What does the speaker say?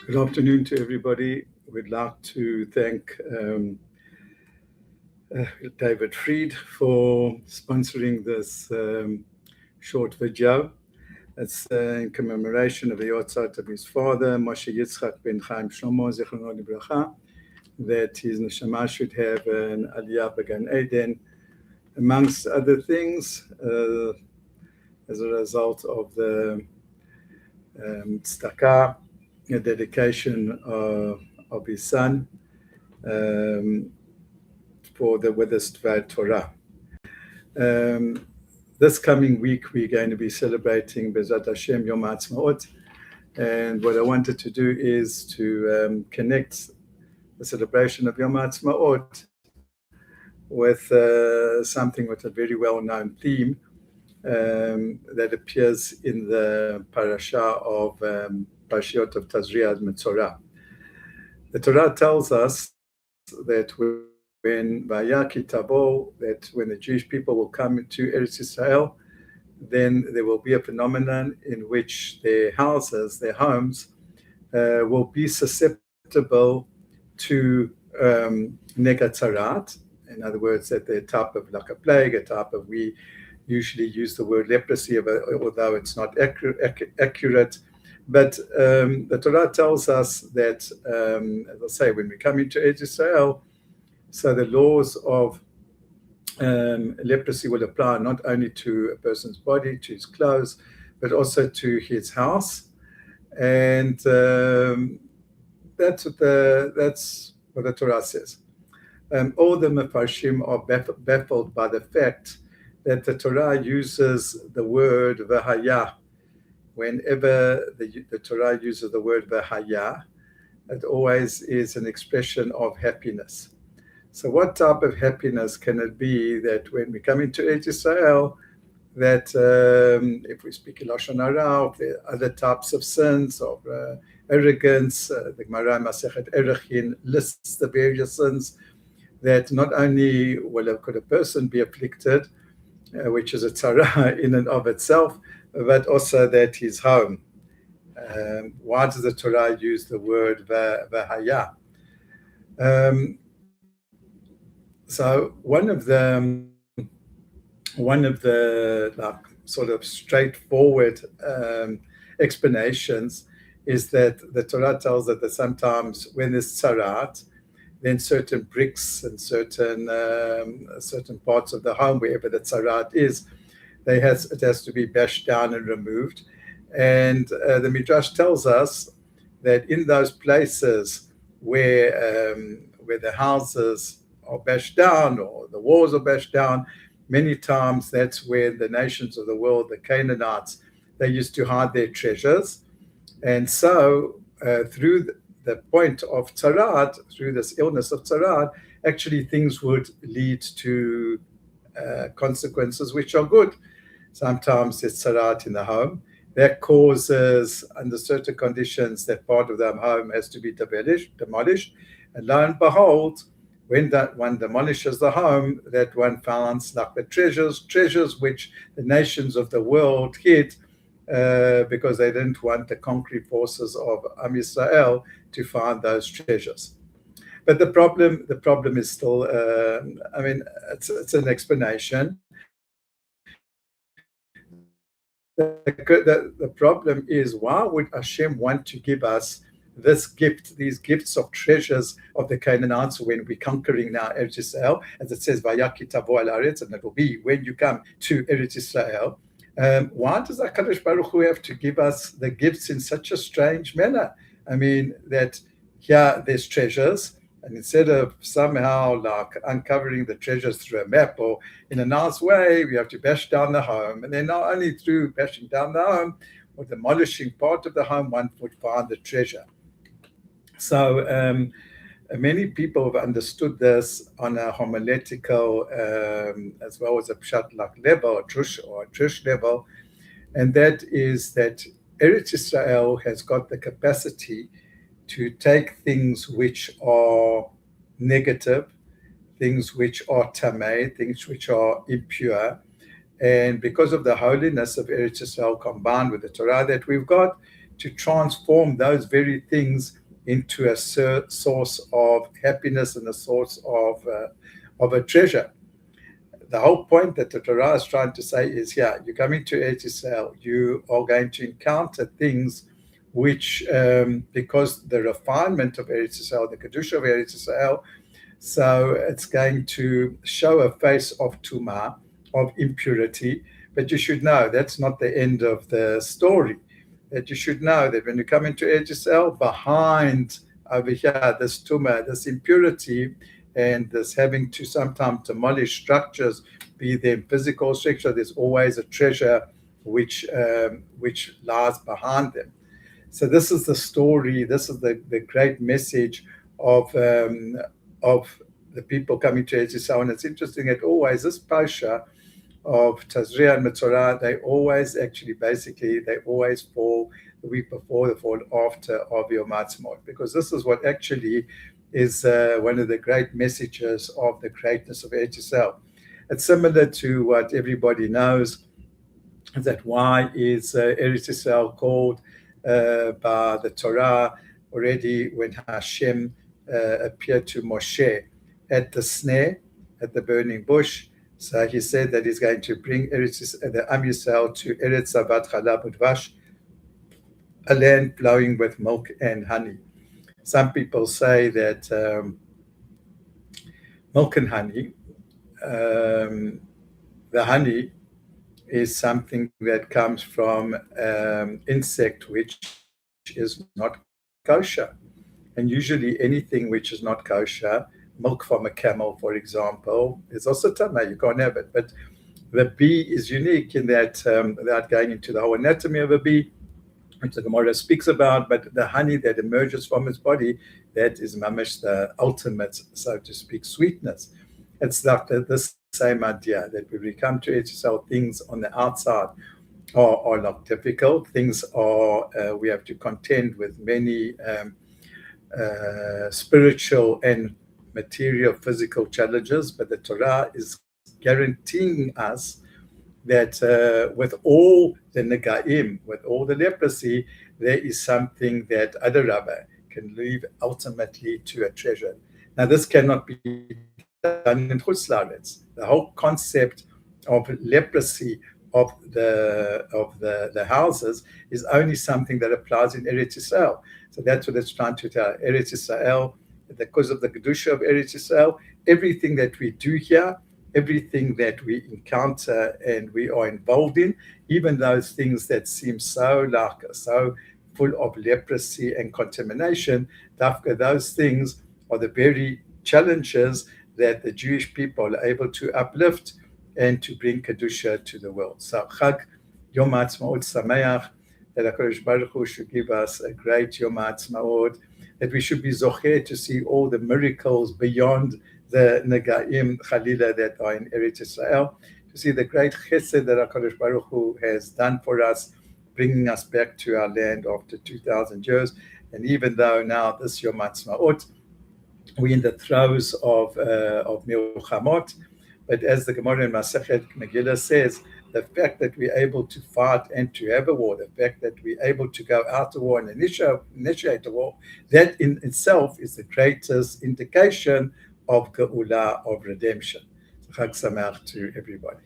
Good afternoon to everybody. We'd like to thank David Fried for sponsoring this short video. It's in commemoration of the Yahrzeit of his father, Moshe Yitzchak ben Chaim Shlomo, Zichrono Livracha, that his neshama should have an Aliyah Began Eden, amongst other things, as a result of the tzedakah, a dedication of his son for the Witherstveld Torah. This coming week, we're going to be celebrating B'ezrat Hashem Yom Haatzmaut, and what I wanted to do is to connect the celebration of Yom Haatzmaut with something with a very well-known theme that appears in the Parsha of Parshiot of Tazria and Metzora. The Torah tells us that when Vayaki Tabo, that when the Jewish people will come to Eretz Israel, then there will be a phenomenon in which their houses, their homes, will be susceptible to Tzaraat. In other words, that they're a type of like a plague, a type of, we usually use the word leprosy, although it's not accurate. But the Torah tells us that, as I say, when we come into Eretz Israel, so the laws of leprosy will apply not only to a person's body, to his clothes, but also to his house. And that's what the Torah says. All the Mefarshim are baffled by the fact that the Torah uses the word v'haya. Whenever the Torah uses the word v'haya, it always is an expression of happiness. So what type of happiness can it be that when we come into Eretz Israel, that if we speak in Lashon Hara, if there are other types of sins, of arrogance, the Gemara Masechet Erechin lists the various sins, that not only could a person be afflicted, which is a tzara in and of itself, but also that his home. Why does the Torah use the word v'haya? So one of the like sort of straightforward explanations is that the Torah tells us that sometimes when there's tzaraat, then certain bricks and certain parts of the home, wherever the tzaraat is, it has to be bashed down and removed. And the Midrash tells us that in those places where the houses are bashed down or the walls are bashed down, many times that's where the nations of the world, the Canaanites, they used to hide their treasures. And so through the point of Tzaraat, through this illness of Tzaraat, actually things would lead to consequences which are good. Sometimes it's Tzaraat in the home. That causes, under certain conditions, that part of the home has to be demolished. And lo and behold, when that one demolishes the home, that one finds like the treasures which the nations of the world hid because they didn't want the concrete forces of Am Yisrael to find those treasures. But the problem is still, it's an explanation. The problem is, why would Hashem want to give us this gift, these gifts of treasures of the Canaanites when we're conquering now Eretz Israel, as it says, Vayaki tavo al aretz, and it will be when you come to Eretz Israel. Why does HaKadosh Baruch Hu have to give us the gifts in such a strange manner? I mean, that here there's treasures, and instead of somehow like uncovering the treasures through a map or in a nice way, we have to bash down the home. And then not only through bashing down the home or demolishing part of the home, one would find the treasure. So many people have understood this on a homiletical as well as a pshat-like level, a trush level, and that is that Eretz Israel has got the capacity to take things which are negative, things which are tamei, things which are impure, and because of the holiness of Eretz Israel combined with the Torah that we've got, to transform those very things into a source of happiness and a source of a treasure. The whole point that the Torah is trying to say is, yeah, you come into Eretz Yisrael, you are going to encounter things which, because the refinement of Eretz Yisrael, the Kedusha of Eretz Yisrael, so it's going to show a face of Tumah, of impurity, but you should know that's not the end of the story. That you should know that when you come into Eretz Yisrael, behind over here, this Tumah, this impurity, and this having to sometimes demolish structures, be them physical structure, there's always a treasure which lies behind them. So this is the story. This is the great message of the people coming to Eretz Yisrael. And it's interesting that always this Parsha of Tazria and Metzora, they always fall the week before, they fall after of Yom Haatzmaut, because this is what actually is one of the great messages of the greatness of Eretz Yisrael. It's similar to what everybody knows, that why is Eretz Yisrael called by the Torah already when Hashem appeared to Moshe at the snare, at the burning bush. So he said that he's going to bring the Am Yisrael to Eretz Zavat Chalab Udvash, a land flowing with milk and honey. Some people say that milk and honey, the honey is something that comes from insect which is not kosher. And usually anything which is not kosher, milk from a camel, for example, is also tamei. You can't have it. But the bee is unique in that, without going into the whole anatomy of a bee, which the Gemara speaks about, but the honey that emerges from its body, that is mamish the ultimate, so to speak, sweetness. It's like the same idea that when we come to Eretz Yisrael, things on the outside are not difficult. Things are, we have to contend with many spiritual and material, physical challenges, but the Torah is guaranteeing us that with all the negaim, with all the leprosy, there is something that Adarabah can lead ultimately to a treasure. Now, this cannot be done in Chutz La'aretz. The whole concept of leprosy of the houses is only something that applies in Eretz Yisrael. So that's what it's trying to tell. Eretz Yisrael, because of the Kedusha of Eretz Yisrael, everything that we do here, everything that we encounter and we are involved in, even those things that seem so full of leprosy and contamination, those things are the very challenges that the Jewish people are able to uplift and to bring Kedusha to the world. So Chag Yom Haatzmaut Sameach, that HaKadosh Baruch Hu should give us a great Yom Haatzmaut, that we should be zocher to see all the miracles beyond the Negaim Chalila that are in Eretz Yisrael, to see the great chesed that HaKadosh Baruch Hu has done for us, bringing us back to our land after 2,000 years. And even though now this Yom Haatzmaut, we're in the throes of Milchamot, but as the Gemara in Masechet Megillah says, the fact that we're able to fight and to have a war, the fact that we're able to go out to war and initiate a war, that in itself is the greatest indication of Geula, of redemption. Chag Sameach to everybody.